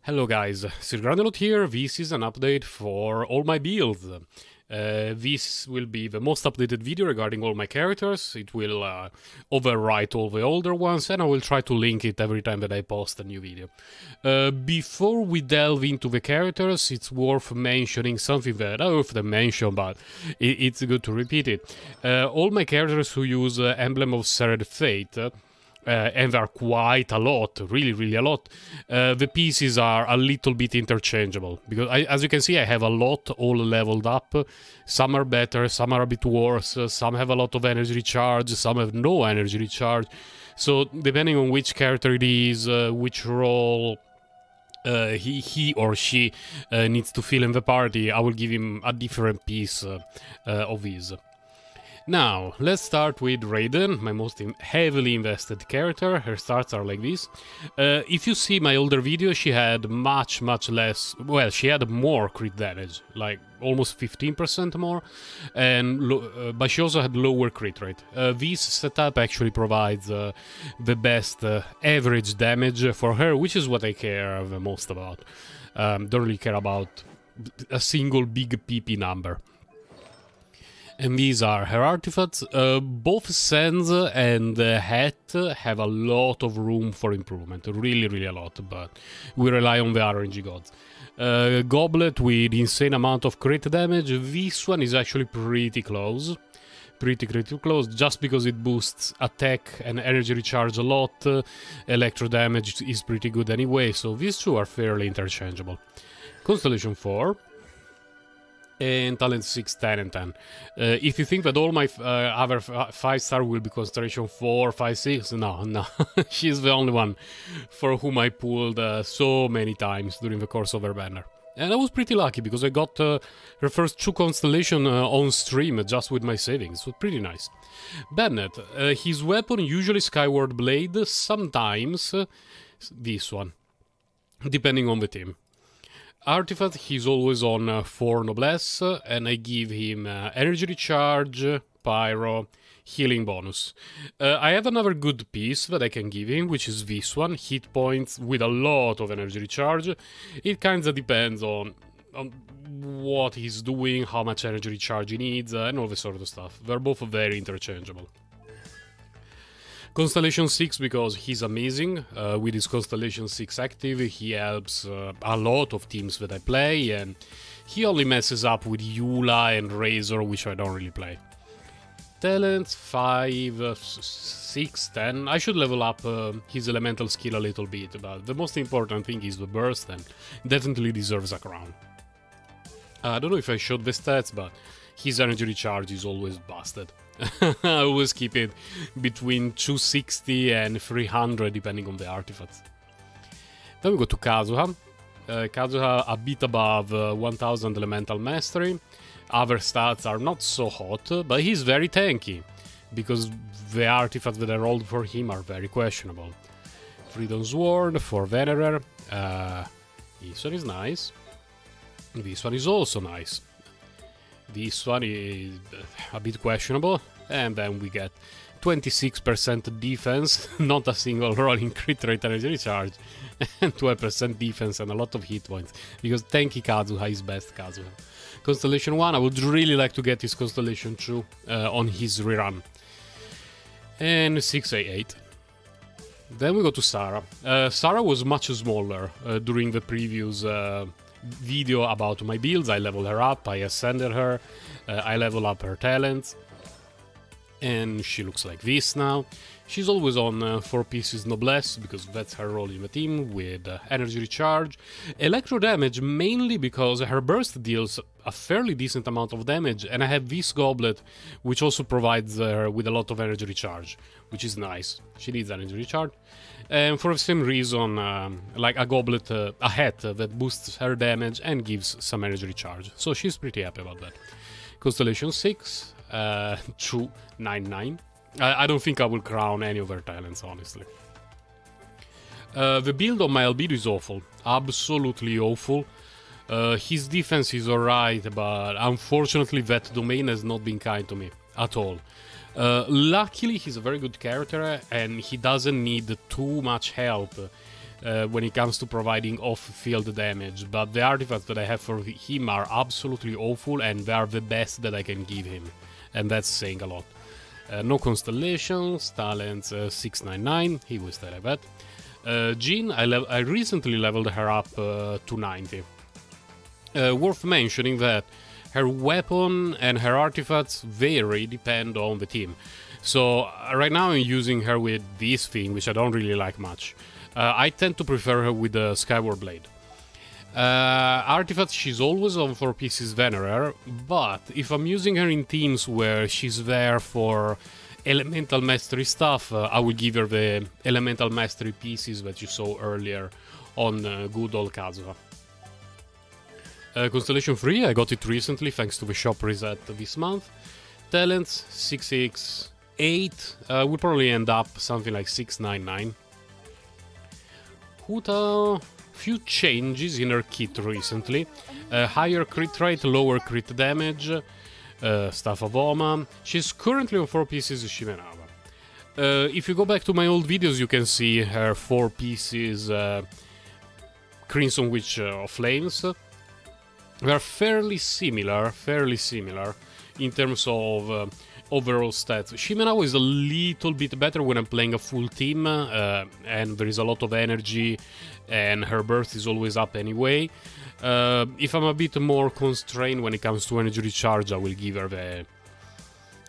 Hello guys, Sir Grandelot here. This is an update for all my builds. This will be the most updated video regarding all my characters. It will overwrite all the older ones, and I will try to link it every time that I post a new video. Before we delve into the characters, it's worth mentioning something that I often mention, but it's good to repeat it. All my characters who use Emblem of Seared Fate, and there are quite a lot, really a lot. The pieces are a little bit interchangeable, because as you can see I have a lot all leveled up. Some are better, some are a bit worse, some have a lot of energy recharge, some have no energy recharge. So depending on which character it is, which role he or she needs to fill in the party, I will give him a different piece of his. Now, let's start with Raiden, my most heavily invested character. Her stats are like this. If you see my older video, she had much less... Well, she had more crit damage, like almost 15% more, and but she also had lower crit rate. This setup actually provides the best average damage for her, which is what I care the most about. Don't really care about a single big PP number. And these are her artifacts. Both Sands and Hat have a lot of room for improvement, really a lot, but we rely on the RNG gods. Goblet with insane amount of crit damage. This one is actually pretty close, pretty close, just because it boosts attack and energy recharge a lot. Electro damage is pretty good anyway, so these two are fairly interchangeable. Constellation 4. And talent 6, 10, and 10. If you think that all my other 5-star will be Constellation 4, 5, 6, no. She's the only one for whom I pulled so many times during the course of her banner. And I was pretty lucky, because I got her first 2 Constellation on stream just with my savings, so pretty nice. Bennett, his weapon usually Skyward Blade, sometimes this one, depending on the team. Artifact, he's always on 4 Noblesse, and I give him energy recharge, pyro, healing bonus. I have another good piece that I can give him, which is this one, hit points with a lot of energy recharge. It kinda depends on what he's doing, how much energy recharge he needs, and all this sort of stuff. They're both very interchangeable. Constellation 6, because he's amazing. With his Constellation 6 active, he helps a lot of teams that I play, and he only messes up with Eula and Razor, which I don't really play. Talents 5, 6, 10. I should level up his elemental skill a little bit, but the most important thing is the burst, and definitely deserves a crown. I don't know if I showed the stats, but his energy recharge is always busted. I always keep it between 260 and 300 depending on the artifacts. Then we go to Kazuha. Kazuha a bit above 1000 elemental mastery. Other stats are not so hot, but he's very tanky, because the artifacts that I rolled for him are very questionable. Freedom Sword for Venerer. This one is nice. This one is also nice. This one is a bit questionable, and then we get 26% defense, not a single rolling crit rate energy recharge, and 12% defense and a lot of hit points, because tanky Kazuha is best Kazuha. Constellation 1, I would really like to get his Constellation 2 on his rerun. And 6A8. Then we go to Sarah. Sarah was much smaller during the previous video about my builds. I leveled her up, I ascended her, I level up her talents, and she looks like this now. She's always on 4 pieces Noblesse, because that's her role in the team, with energy recharge. Electro damage, mainly because her burst deals a fairly decent amount of damage, and I have this Goblet, which also provides her with a lot of energy recharge, which is nice. She needs energy recharge. And for the same reason, like a Goblet, a hat that boosts her damage and gives some energy recharge. So she's pretty happy about that. Constellation 6, 299. I don't think I will crown any of her talents, honestly. The build on my Albedo is awful. Absolutely awful. His defense is alright, but unfortunately that domain has not been kind to me at all. Luckily, he's a very good character, and he doesn't need too much help when it comes to providing off-field damage, but the artifacts that I have for him are absolutely awful, and they are the best that I can give him, and that's saying a lot. No constellations, talents 699, he will still have that. Jean, I recently leveled her up to 90. Worth mentioning that her weapon and her artifacts vary, depend on the team. So right now I'm using her with this thing, which I don't really like much. I tend to prefer her with the Skyward Blade. Artifacts, she's always on 4 pieces Venerer, but if I'm using her in teams where she's there for Elemental Mastery stuff, I will give her the Elemental Mastery pieces that you saw earlier on good old Kazuha. Constellation 3, I got it recently thanks to the shop reset this month. Talents 668, will probably end up something like 699. Huta, few changes in her kit recently. Higher crit rate, lower crit damage, Staff of Oma. She's currently on 4 pieces Shimenawa. If you go back to my old videos, you can see her 4 pieces Crimson Witch of Flames. They are fairly similar in terms of overall stats. Shimenawa is a little bit better when I'm playing a full team, and there is a lot of energy, and her burst is always up anyway. If I'm a bit more constrained when it comes to energy recharge, I will give her the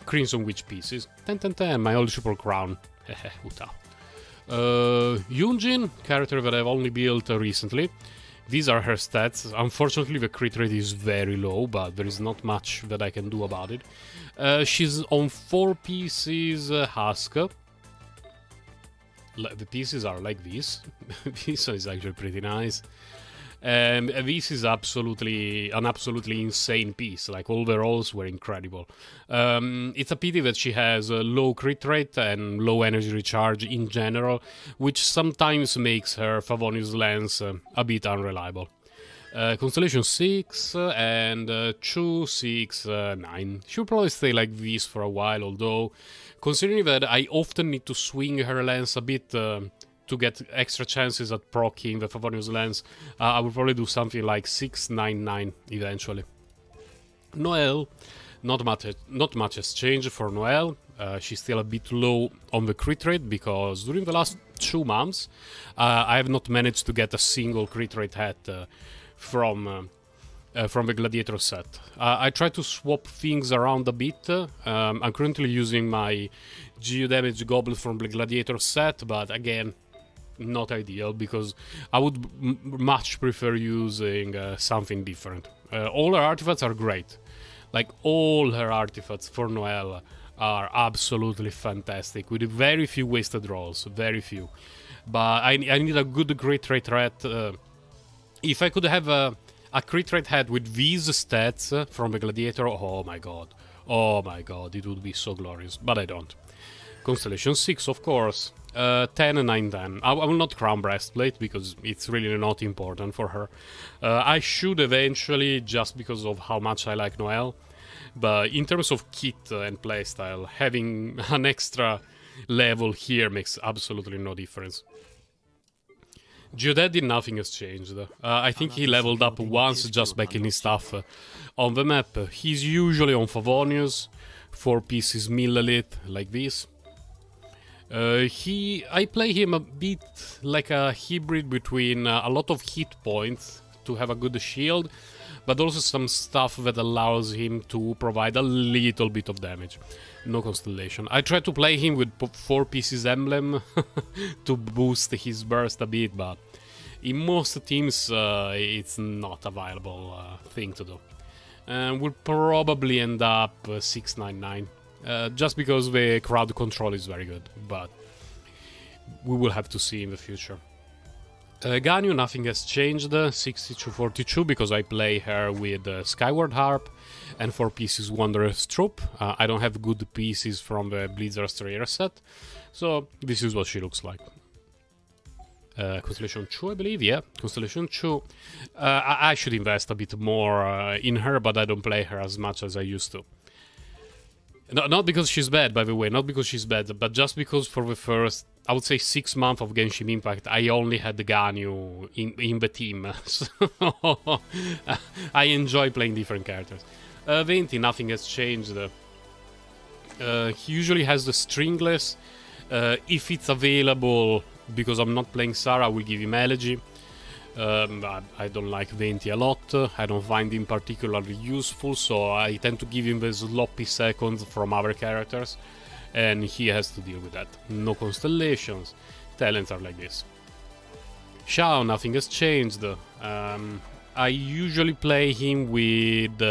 Crimson Witch pieces. 10, my old Triple Crown. Uta. Yunjin, character that I've only built recently. These are her stats. Unfortunately, the crit rate is very low, but there is not much that I can do about it. She's on 4 pieces Husk. The pieces are like this. This one is actually pretty nice. This is an absolutely insane piece. Like, all the rolls were incredible. It's a pity that she has a low crit rate and low energy recharge in general, which sometimes makes her Favonius Lance a bit unreliable. Constellation 6 and 2, 6, 9. She'll probably stay like this for a while, although, considering that I often need to swing her lance a bit to get extra chances at proccing the Favonius Lance, I will probably do something like 699 eventually. Noelle, not much has changed for Noelle. She's still a bit low on the crit rate because during the last 2 months I have not managed to get a single crit rate hat from the Gladiator set. I try to swap things around a bit. I'm currently using my Geo Damage Goblet from the Gladiator set, but again, not ideal, because I would much prefer using something different. All her artifacts are great. Like, all her artifacts for Noelle are absolutely fantastic, with very few wasted rolls, very few. But I need a good crit rate hat. If I could have a crit rate hat with these stats from the Gladiator, oh my god, it would be so glorious, but I don't. Constellation 6, of course. 10 and 9, 10. I will not crown Breastplate because it's really not important for her. I should eventually, just because of how much I like Noelle. But in terms of kit and playstyle, having an extra level here makes absolutely no difference. Geodaddy, nothing has changed. I think he leveled up once just by killing stuff on the map. He's usually on Favonius, 4 pieces Millelith, like this. I play him a bit like a hybrid between a lot of hit points to have a good shield, but also some stuff that allows him to provide a little bit of damage. No constellation. I try to play him with 4 pieces Emblem to boost his burst a bit, but in most teams it's not a viable thing to do. We'll probably end up 699. Just because the crowd control is very good, but we will have to see in the future. Ganyu, nothing has changed, 60-42, because I play her with Skyward Harp and 4 pieces Wanderer's Troop. I don't have good pieces from the Blizzard Strayer set, so this is what she looks like. Constellation 2, I believe, yeah, Constellation 2. I should invest a bit more in her, but I don't play her as much as I used to. No, not because she's bad, by the way, not because she's bad, but just because for the first, I would say, 6 months of Genshin Impact, I only had the Ganyu in the team. So I enjoy playing different characters. Venti, nothing has changed. He usually has the stringless. If it's available, because I'm not playing Sarah, I will give him Elegy. I don't like Venti a lot. I don't find him particularly useful, so I tend to give him the sloppy seconds from other characters, and he has to deal with that. No constellations. Talents are like this. Xiao, nothing has changed. I usually play him with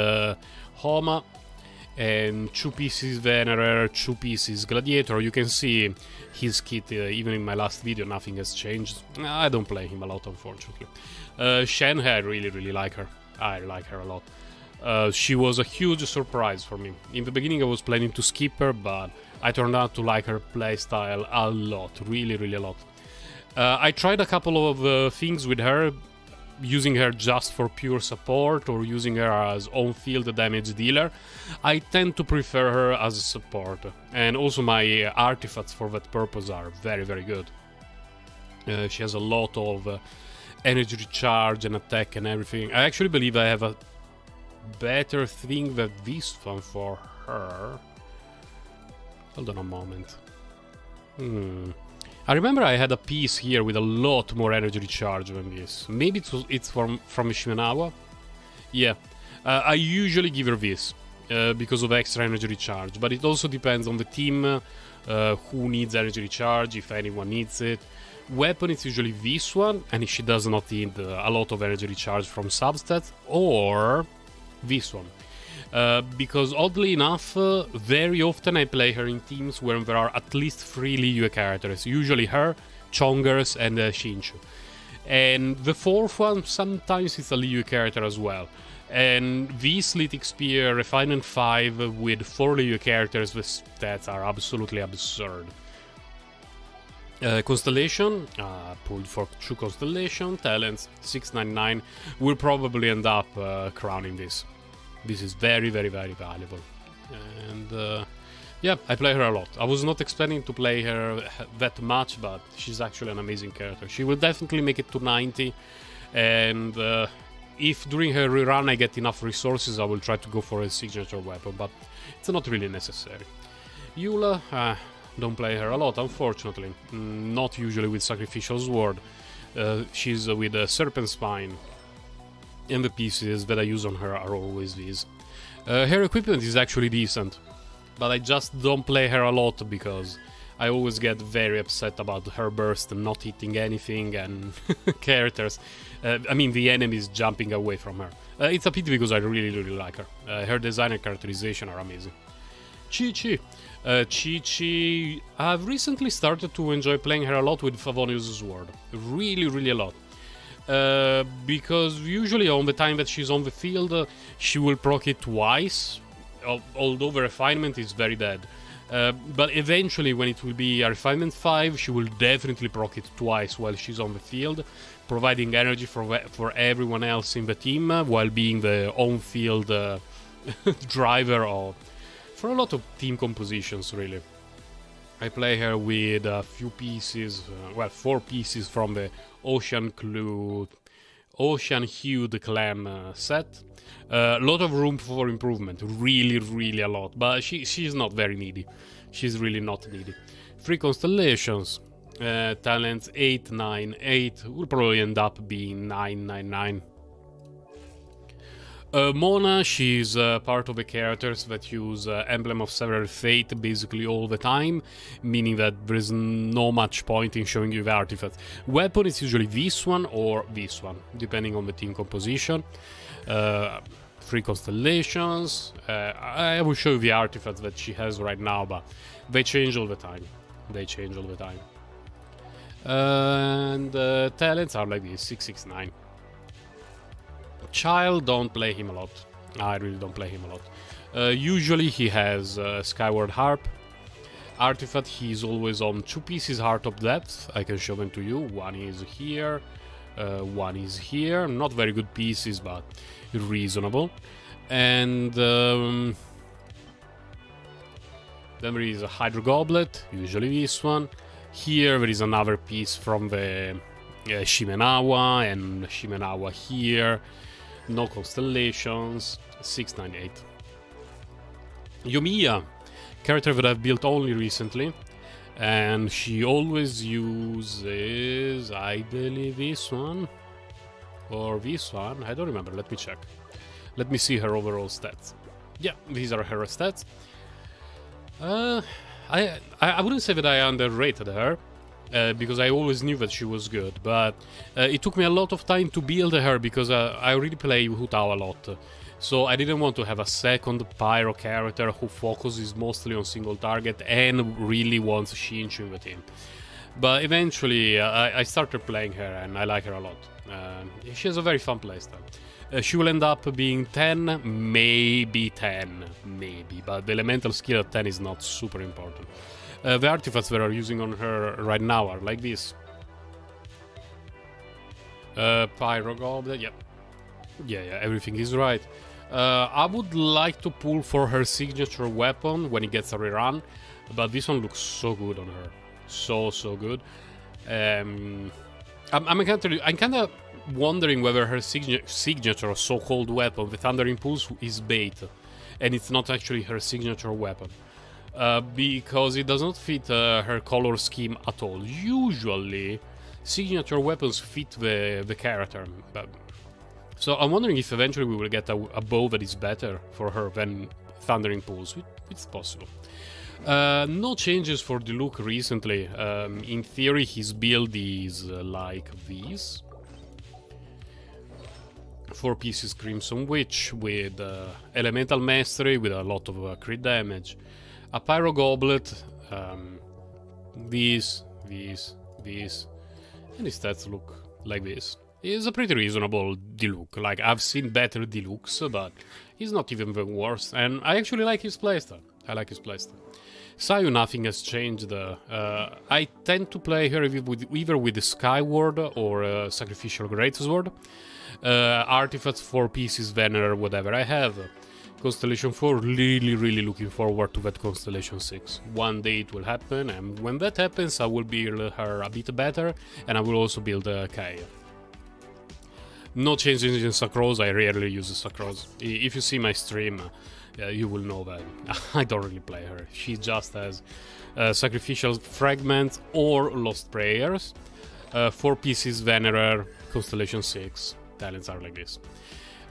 Homa and 2 pieces Venerer, 2 pieces Gladiator. You can see his kit, even in my last video, nothing has changed. I don't play him a lot, unfortunately. Shen, I really like her. I like her a lot. She was a huge surprise for me. In the beginning I was planning to skip her, but I turned out to like her playstyle a lot, really a lot. I tried a couple of things with her, using her just for pure support or using her as on-field damage dealer. I tend to prefer her as a support, and also my artifacts for that purpose are very good. She has a lot of energy recharge and attack and everything. I actually believe I have a better thing than this one for her. Hold on a moment. I remember I had a piece here with a lot more energy recharge than this. Maybe it's from Shimenawa? Yeah. I usually give her this because of extra energy recharge, but it also depends on the team, who needs energy recharge, if anyone needs it. Weapon is usually this one, and she does not need a lot of energy recharge from substats, or this one. Because oddly enough, very often I play her in teams where there are at least 3 Liyue characters, usually her, Chongers, and Xingqiu. And the 4th one, sometimes it's a Liyue character as well. And this Lithic Spear Refinement 5 with 4 Liyue characters, the stats are absolutely absurd. Constellation, pulled for 2 Constellation, Talents 699, will probably end up crowning this. This is very valuable. And yeah, I play her a lot. I was not expecting to play her that much, but she's actually an amazing character. She will definitely make it to 90, and if during her rerun I get enough resources, I will try to go for a signature weapon, but it's not really necessary. Eula, don't play her a lot, unfortunately. Not usually with Sacrificial Sword. She's with Serpent Spine, and the pieces that I use on her are always these. Her equipment is actually decent, but I just don't play her a lot because I always get very upset about her burst not hitting anything and characters. I mean, the enemies jumping away from her. It's a pity because I really like her. Her design and characterization are amazing. Qiqi. Qiqi, I've recently started to enjoy playing her a lot with Favonius' Sword. Really a lot. Because usually on the time that she's on the field, she will proc it twice, although the refinement is very dead. But eventually, when it will be a refinement 5, she will definitely proc it twice while she's on the field, providing energy for everyone else in the team, while being the on-field driver for a lot of team compositions, really. I play her with a few pieces, well, 4 pieces from the Ocean Hued Clam set. A lot of room for improvement, really a lot, but she's not very needy. She's really not needy. 3 constellations, talents 898, will probably end up being 999. Mona, she's part of the characters that use Emblem of Severed Fate basically all the time, meaning that there's no much point in showing you the artifacts. Weapon is usually this one or this one, depending on the team composition. 3 constellations. I will show you the artifacts that she has right now, but they change all the time. And talents are like this, 669. Child, don't play him a lot. I really don't play him a lot. Usually he has Skyward Harp. Artifact, he's always on 2 pieces Heart of Depth. I can show them to you. One is here, one is here. Not very good pieces, but Then there is a Hydro Goblet, usually this one. Here there is another piece from the Shimenawa, and Shimenawa here. No constellations. 698. Yoimiya, character that I've built only recently. And she always uses, I believe, this one. Or this one. I don't remember. Let me check. Let me see her overall stats. Yeah, these are her stats. I wouldn't say that I underrated her, because I always knew that she was good, but it took me a lot of time to build her because I really play Hu Tao a lot. So I didn't want to have a second Pyro character who focuses mostly on single target and really wants Shinchu in the team. But eventually I started playing her and I like her a lot. She has a very fun playstyle. She will end up being 10, maybe 10, maybe, but the elemental skill at 10 is not super important. The artifacts that are using on her right now are like this. Pyro Goblet, yep. Yeah, everything is right. I would like to pull for her signature weapon when it gets a rerun, but this one looks so good on her. So good. I'm kind of wondering whether her signature or so-called weapon, the Thunder Impulse, is bait, and it's not actually her signature weapon. Because it does not fit her color scheme at all. Usually, signature weapons fit the character. So I'm wondering if eventually we will get a bow that is better for her than Thunder Impulse. It's possible. No changes for Diluc recently. In theory, his build is like this. 4 pieces Crimson Witch with Elemental Mastery with a lot of crit damage. A Pyro Goblet, these, and his stats look like this. It's a pretty reasonable Diluc. Like, I've seen better Dilucs, but he's not even the worst, and I actually like his playstyle. Sayu, nothing has changed. I tend to play her either with the Skyward or Sacrificial Greatsword. Artifacts, 4 pieces, Venerer, whatever I have. Constellation 4, really looking forward to that Constellation 6. One day it will happen, and when that happens I will build her a bit better, and I will also build Kaeya. No changes in Sacroz, I rarely use Sacroz. If you see my stream, you will know that I don't really play her. She just has Sacrificial Fragments or Lost Prayers. 4 pieces Venerer, Constellation 6. Talents are like this.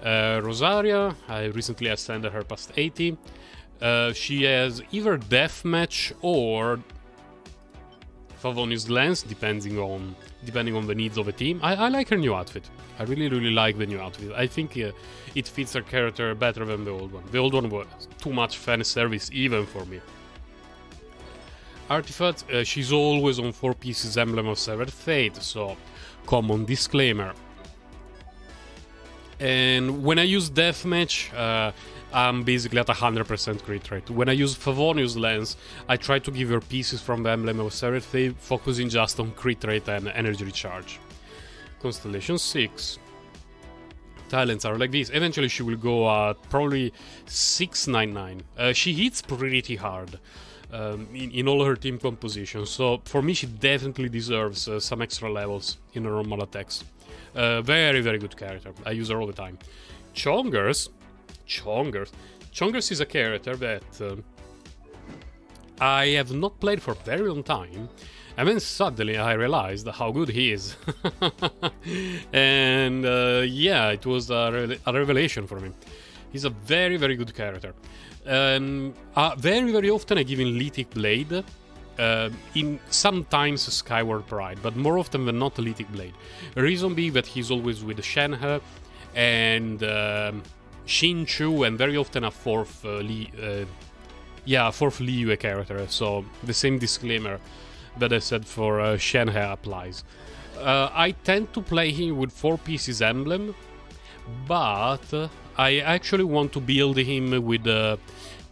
Rosaria, I recently ascended her past 80. She has either Deathmatch or Favonius Lens, depending on the needs of the team. I like her new outfit. I really like the new outfit. I think it fits her character better than the old one. The old one was too much fan service even for me. Artifact, she's always on 4 pieces Emblem of Severed Fate, so common disclaimer. And when I use Deathmatch, I'm basically at 100% crit rate. When I use Favonius Lens, I try to give her pieces from the Emblem of Severed Fate, focusing just on crit rate and energy recharge. Constellation 6. Talents are like this. Eventually she will go at probably 699. She hits pretty hard in all her team compositions, so for me she definitely deserves some extra levels in her normal attacks. Very good character. I use her all the time. Chongers is a character that I have not played for a very long time, and then suddenly I realized how good he is. And yeah, it was a revelation for me. He's a very good character. Very often I give him Lithic Blade, in sometimes Skyward Pride, but more often than not Lithic Blade. Reason being that he's always with Shenhe and Shinchu, and very often a fourth Liyue character, so the same disclaimer that I said for Shenhe applies. I tend to play him with 4 pieces Emblem, but I actually want to build him with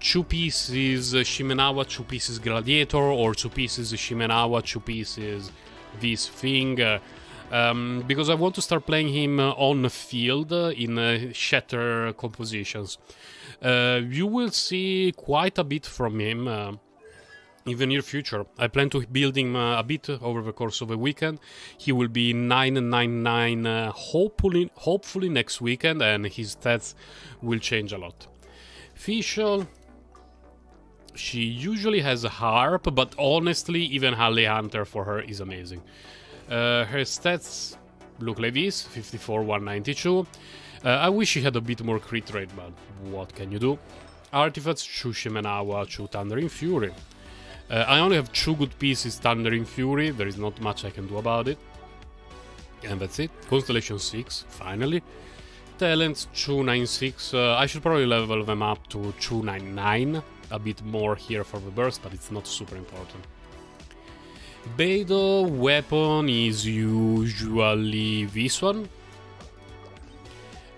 2 pieces Shimenawa, 2 pieces Gladiator, or 2 pieces Shimenawa, 2 pieces this thing, because I want to start playing him on the field in shatter compositions. You will see quite a bit from him in the near future. I plan to build him a bit over the course of a weekend. He will be 999 hopefully next weekend, and his stats will change a lot. Fischl, she usually has a harp, but honestly, even Holly Hunter for her is amazing. Her stats look like this: 54, 192. I wish she had a bit more crit rate, but what can you do? Artifacts: Chu Shimenawa, Chu Thundering Fury. I only have 2 good pieces Thundering Fury, there is not much I can do about it. And that's it. Constellation 6, finally. Talents: 296. I should probably level them up to 299. A bit more here for the burst, but it's not super important. Beidou weapon is usually this one.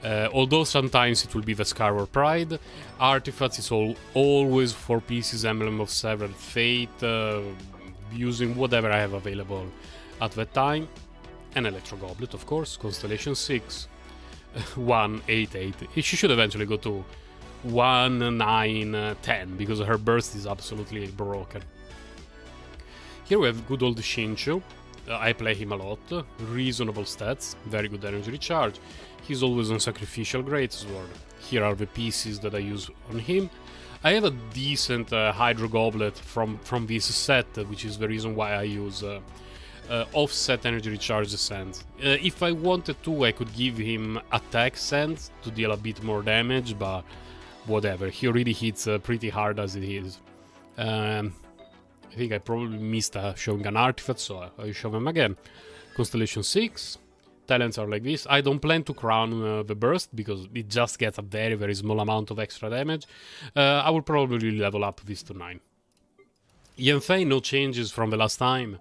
Although sometimes it will be the Skyward Pride. Artifacts is always 4 pieces Emblem of Severed Fate, using whatever I have available at that time. An Electro Goblet, of course. Constellation 6. 188. She should eventually go to 1, 9, 10, because her burst is absolutely broken. Here we have good old Xingqiu. I play him a lot. Reasonable stats, very good energy recharge. He's always on Sacrificial Greatsword. Here are the pieces that I use on him. I have a decent Hydro Goblet from this set, which is the reason why I use offset energy recharge Sands. If I wanted to, I could give him attack Sands to deal a bit more damage, but whatever. He already hits pretty hard as it is. I think I probably missed showing an artifact, so I'll show them again. Constellation 6. Talents are like this. I don't plan to crown the burst, because it just gets a very, very small amount of extra damage. I will probably level up this to 9. Yanfei, no changes from the last time.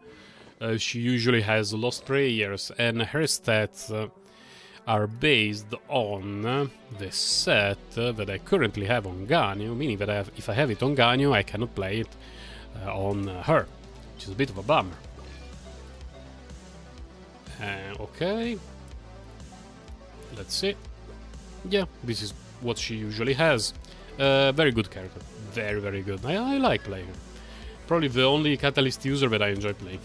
She usually has Lost Prayers, and her stats are based on the set that I currently have on Ganyu, meaning that if I have it on Ganyu, I cannot play it on her, which is a bit of a bummer. Okay, let's see. Yeah, this is what she usually has. Very good character, very, very good. I like playing her. Probably the only Catalyst user that I enjoy playing.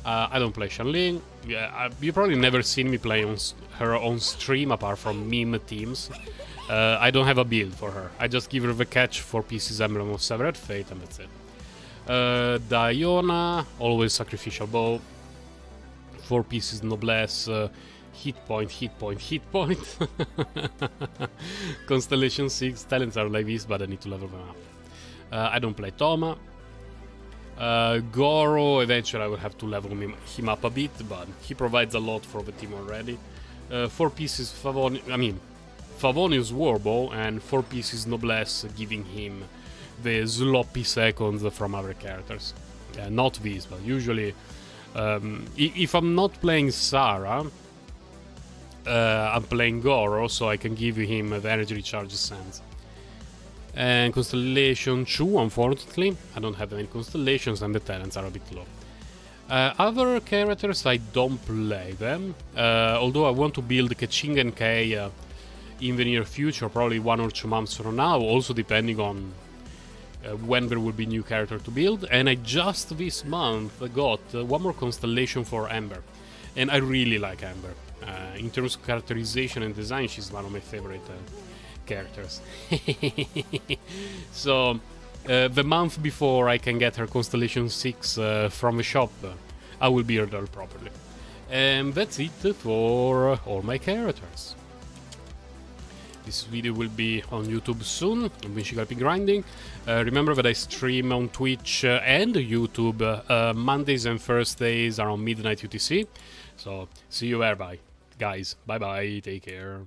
I don't play Xianling. Yeah, you probably never seen me play her on stream apart from meme teams. I don't have a build for her. I just give her the catch 4 pieces Emblem of Severed Fate, and that's it. Diona, always Sacrificial Bow. 4 pieces Noblesse, hit point, hit point, hit point. Constellation 6, talents are like this, but I need to level them up. I don't play Thoma. Goro, eventually I will have to level him up a bit, but he provides a lot for the team already. 4 pieces Favonius Warbow, and 4 pieces Noblesse, giving him the sloppy seconds from other characters. Not these, but usually... if I'm not playing Sarah, I'm playing Goro, so I can give him the energy recharge Sands. And Constellation 2, unfortunately, I don't have any constellations, and the talents are a bit low. Other characters, I don't play them, although I want to build Keqing and Kei in the near future, probably 1 or 2 months from now, also depending on when there will be new character to build. And I just this month got 1 more constellation for Ember, and I really like Ember. In terms of characterization and design, she's one of my favorite characters. So the month before I can get her Constellation 6 from the shop, I will build her properly. And that's it for all my characters. This video will be on YouTube soon, on Vinci Grinding. Remember that I stream on Twitch and YouTube Mondays and Thursdays around midnight UTC. So see you there, bye. Guys, bye bye, take care.